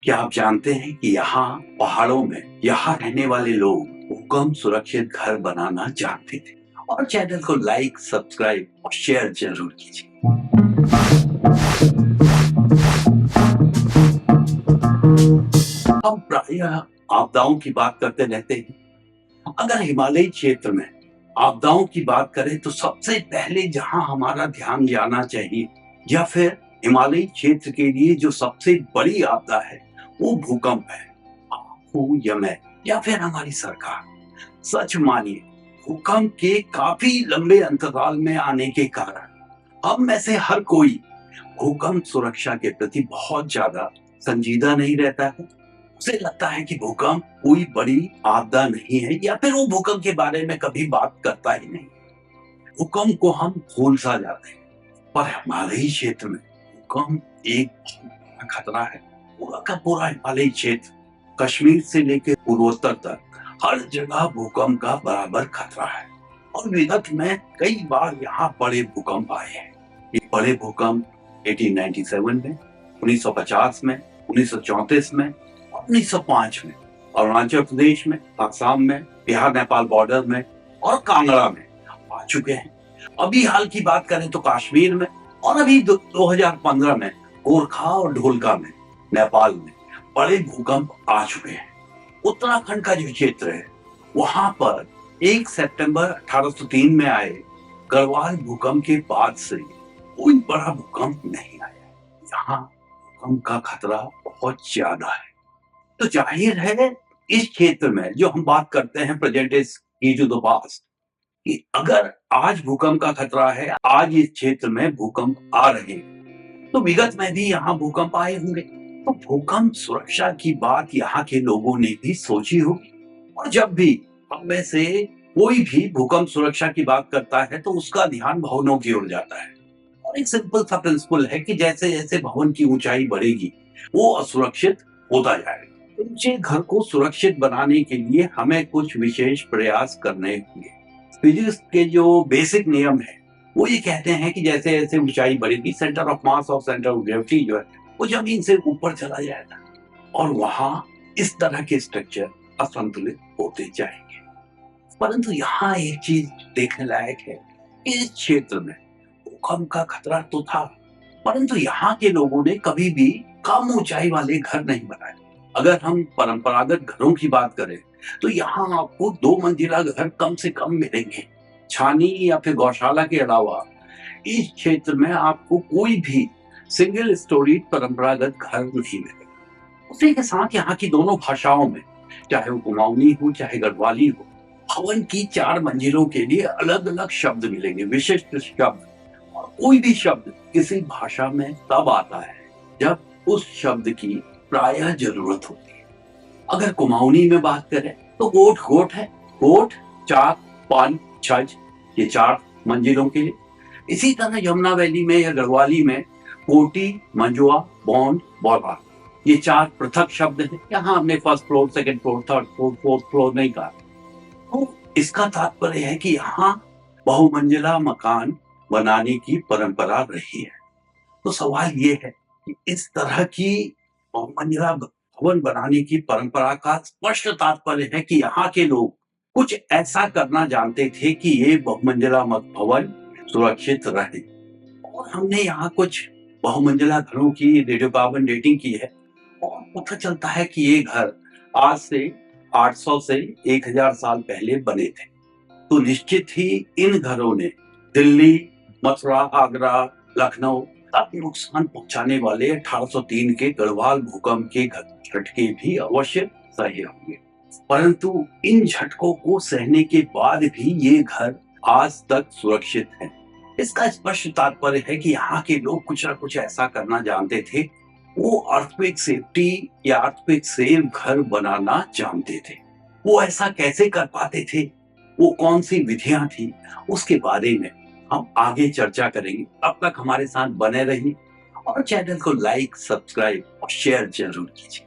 क्या आप जानते हैं कि यहाँ पहाड़ों में यहाँ रहने वाले लोग भूकंप सुरक्षित घर बनाना जानते थे। और चैनल को लाइक, सब्सक्राइब और शेयर जरूर कीजिए। हम प्रायः आपदाओं की बात करते रहते हैं। अगर हिमालयी क्षेत्र में आपदाओं की बात करें तो सबसे पहले जहां हमारा ध्यान जाना चाहिए, या फिर हिमालयी क्षेत्र के लिए जो सबसे बड़ी आपदा है वो भूकंप है। आप हो या मैं या फिर हमारी सरकार, सच मानिए, भूकंप के काफी लंबे अंतराल में आने के कारण हम में से हर कोई भूकंप सुरक्षा के प्रति बहुत ज्यादा संजीदा नहीं रहता है। उसे लगता है कि भूकंप कोई बड़ी आपदा नहीं है, या फिर वो भूकंप के बारे में कभी बात करता ही नहीं। भूकंप को हम भूल सा जाते हैं। पर हिमालयी क्षेत्र में भूकंप एक बहुत बड़ा खतरा है। पूरा का पूरा हिमालयी क्षेत्र, कश्मीर से लेकर पूर्वोत्तर तक, हर जगह भूकंप का बराबर खतरा है। और विगत में कई बार यहाँ बड़े भूकंप आए हैं। ये बड़े भूकंप 1897 में, 1950 में, 1934 में, 1905 में, अरुणाचल प्रदेश में, आसाम में, बिहार नेपाल बॉर्डर में और कांगड़ा में आ चुके हैं। अभी हाल की बात करें तो कश्मीर में, और अभी 2015 में गोरखा और ढोलका में, नेपाल में बड़े भूकंप आ चुके हैं। उत्तराखंड का जो क्षेत्र है वहां पर 1 सितंबर 1803 में आए गढ़वाल भूकंप के बाद से कोई बड़ा भूकंप नहीं आया। यहाँ भूकंप का खतरा बहुत ज्यादा है। तो जाहिर है इस क्षेत्र में जो हम बात करते हैं प्रेजेंट इज की टू द पास्ट, कि अगर आज भूकंप का खतरा है, आज इस क्षेत्र में भूकंप आ रहे हैं, तो विगत में भी यहाँ भूकंप आए होंगे। तो भूकंप सुरक्षा की बात यहाँ के लोगों ने भी सोची होगी। और जब भी हम में से कोई भी भूकंप सुरक्षा की बात करता है तो उसका ध्यान भवनों की ओर जाता है। और एक सिंपल सा प्रिंसिपल है कि जैसे जैसे भवन की ऊंचाई बढ़ेगी वो असुरक्षित होता जाएगा। ऊंचे घर को सुरक्षित बनाने के लिए हमें कुछ विशेष प्रयास करने होंगे। फिजिक्स के जो बेसिक नियम है वो ये कहते हैं कि जैसे जैसे ऊंचाई बढ़ेगी, सेंटर ऑफ मास और सेंटर ऑफ ग्रेविटी जो है वो जमीन से ऊपर चला जाएगा, और वहां इस तरह के स्ट्रक्चर असंतुलित होते जाएंगे। परंतु यहाँ एक चीज देखने लायक है, इस क्षेत्र में भूकंप का खतरा तो था, परंतु यहाँ के लोगों ने कभी भी कम ऊंचाई वाले घर नहीं बनाए। अगर हम परंपरागत घरों की बात करें तो यहाँ आपको 2 मंजिला घर कम से कम मिलेंगे। छानी या फिर गौशाला के अलावा इस क्षेत्र में आपको कोई भी सिंगल स्टोरी परंपरागत घर नहीं मिलेगा। उसी के साथ यहाँ की दोनों भाषाओं में, चाहे वो कुमाऊनी हो चाहे गढ़वाली हो, भवन की 4 मंजिलों के लिए अलग अलग शब्द मिलेंगे, विशिष्ट शब्द। और कोई भी शब्द किसी भाषा में तब आता है जब उस शब्द की प्रायः जरूरत होती है। अगर कुमाऊनी में बात करें तो गोठ गोठ है, गोठ, चार, पान, छज, ये 4 मंजिलों के लिए। इसी तरह यमुना वैली में या गढ़वाली में कोटी, मंजुआ, बॉन्ड, बौरा, ये 4 पृथक शब्द हैं। यहाँ हमने first floor, second floor, third floor, fourth floor नहीं कहा। तो इसका तात्पर्य है कि यहाँ बहुमंजिला मकान बनाने की परंपरा रही है। तो सवाल ये है कि इस तरह की बहुमंजिला भवन बनाने की परंपरा का स्पष्ट तात्पर्य है कि यहाँ के लोग कुछ ऐसा करना जानते थे कि ये बहुमंजिला भवन सुरक्षित रहे। और हमने यहाँ कुछ बहुमंजिला घरों की रेडियोकार्बन डेटिंग की है, और पता चलता है कि ये घर आज से 800 से 1000 साल पहले बने थे। तो निश्चित ही इन घरों ने दिल्ली, मथुरा, आगरा, लखनऊ तक नुकसान पहुंचाने वाले 1803 के गढ़वाल भूकंप के झटके भी अवश्य सहे होंगे। परंतु इन झटकों को सहने के बाद भी ये घर आज तक सुरक्षित हैं। इसका स्पष्ट तात्पर्य है कि यहाँ के लोग कुछ ना कुछ ऐसा करना जानते थे। वो अर्थक्वेक सेफ्टी या अर्थक्वेक सेफ घर बनाना जानते थे। वो ऐसा कैसे कर पाते थे, वो कौन सी विधियां थी, उसके बारे में हम आगे चर्चा करेंगे। अब तक हमारे साथ बने रहिए और चैनल को लाइक, सब्सक्राइब और शेयर जरूर कीजिए।